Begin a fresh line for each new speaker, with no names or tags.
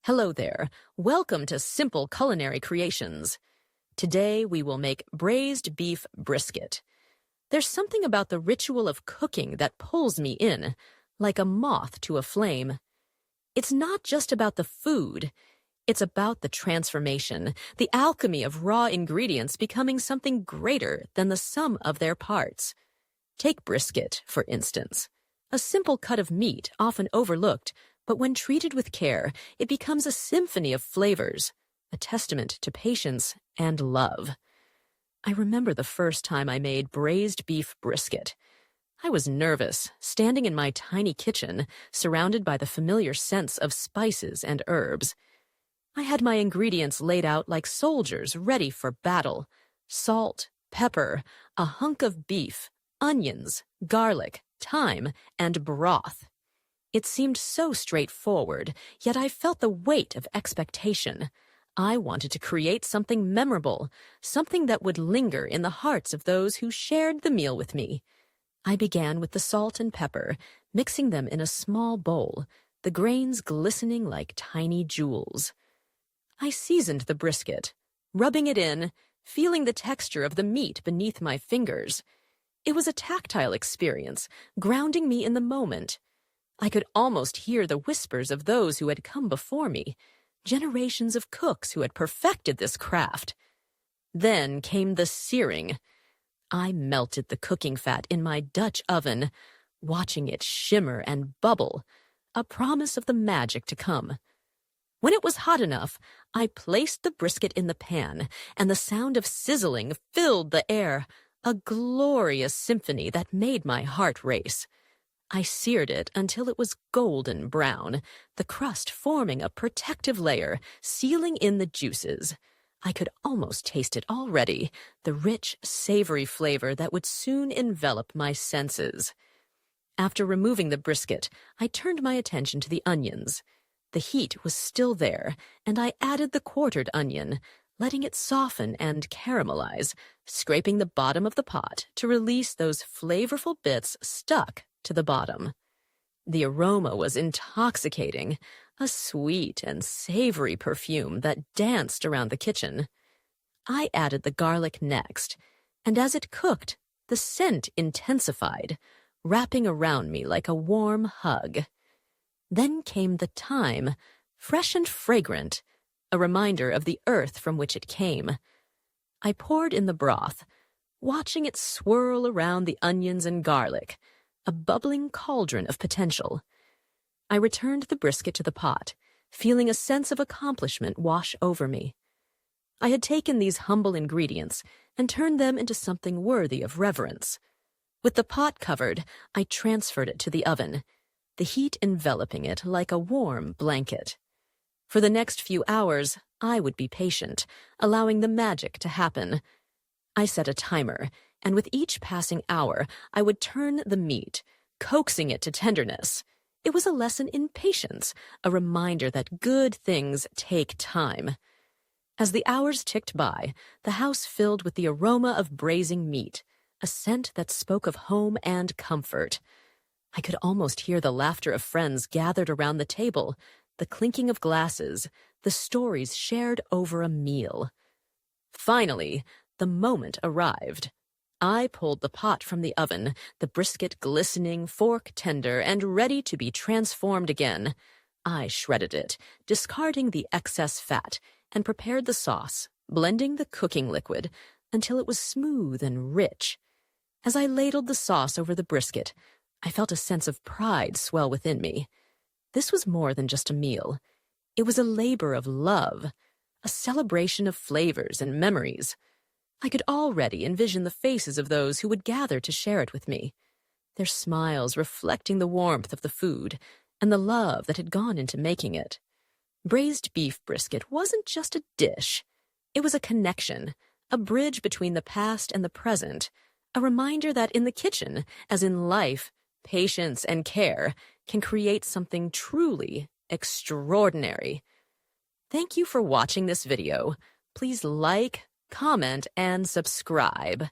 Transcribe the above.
Hello there. Welcome to Simple Culinary Creations. Today we will make braised beef brisket. There's something about the ritual of cooking that pulls me in, like a moth to a flame. It's not just about the food. It's about the transformation, the alchemy of raw ingredients becoming something greater than the sum of their parts. Take brisket, for instance. A simple cut of meat, often overlooked, but when treated with care, it becomes a symphony of flavors, a testament to patience and love. I remember the first time I made braised beef brisket. I was nervous, standing in my tiny kitchen, surrounded by the familiar scents of spices and herbs. I had my ingredients laid out like soldiers ready for battle: salt, pepper, a hunk of beef, onions, garlic, thyme, and broth. It seemed so straightforward, yet I felt the weight of expectation. I wanted to create something memorable, something that would linger in the hearts of those who shared the meal with me. I began with the salt and pepper, mixing them in a small bowl, the grains glistening like tiny jewels. I seasoned the brisket, rubbing it in, feeling the texture of the meat beneath my fingers. It was a tactile experience, grounding me in the moment. I could almost hear the whispers of those who had come before me, generations of cooks who had perfected this craft. Then came the searing. I melted the cooking fat in my Dutch oven, watching it shimmer and bubble, a promise of the magic to come. When it was hot enough, I placed the brisket in the pan, and the sound of sizzling filled the air, a glorious symphony that made my heart race. I seared it until it was golden brown, the crust forming a protective layer, sealing in the juices. I could almost taste it already, the rich, savory flavor that would soon envelop my senses. After removing the brisket, I turned my attention to the onions. The heat was still there, and I added the quartered onion, letting it soften and caramelize, scraping the bottom of the pot to release those flavorful bits stuck to the bottom. The aroma was intoxicating, a sweet and savory perfume that danced around the kitchen. I added the garlic next, and as it cooked, the scent intensified, wrapping around me like a warm hug. Then came the thyme, fresh and fragrant, a reminder of the earth from which it came. I poured in the broth, watching it swirl around the onions and garlic, a bubbling cauldron of potential. I returned the brisket to the pot, feeling a sense of accomplishment wash over me. I had taken these humble ingredients and turned them into something worthy of reverence. With the pot covered, I transferred it to the oven, the heat enveloping it like a warm blanket. For the next few hours, I would be patient, allowing the magic to happen. I set a timer, and with each passing hour, I would turn the meat, coaxing it to tenderness. It was a lesson in patience, a reminder that good things take time. As the hours ticked by, the house filled with the aroma of braising meat, a scent that spoke of home and comfort. I could almost hear the laughter of friends gathered around the table, the clinking of glasses, the stories shared over a meal. Finally, the moment arrived. I pulled the pot from the oven, the brisket glistening, fork tender, and ready to be transformed again. I shredded it, discarding the excess fat, and prepared the sauce, blending the cooking liquid until it was smooth and rich. As I ladled the sauce over the brisket, I felt a sense of pride swell within me. This was more than just a meal. It was a labor of love, a celebration of flavors and memories. I could already envision the faces of those who would gather to share it with me, their smiles reflecting the warmth of the food and the love that had gone into making it. Braised beef brisket wasn't just a dish. It was a connection, a bridge between the past and the present, a reminder that in the kitchen, as in life, patience and care can create something truly extraordinary. Thank you for watching this video. Please like, comment, and subscribe.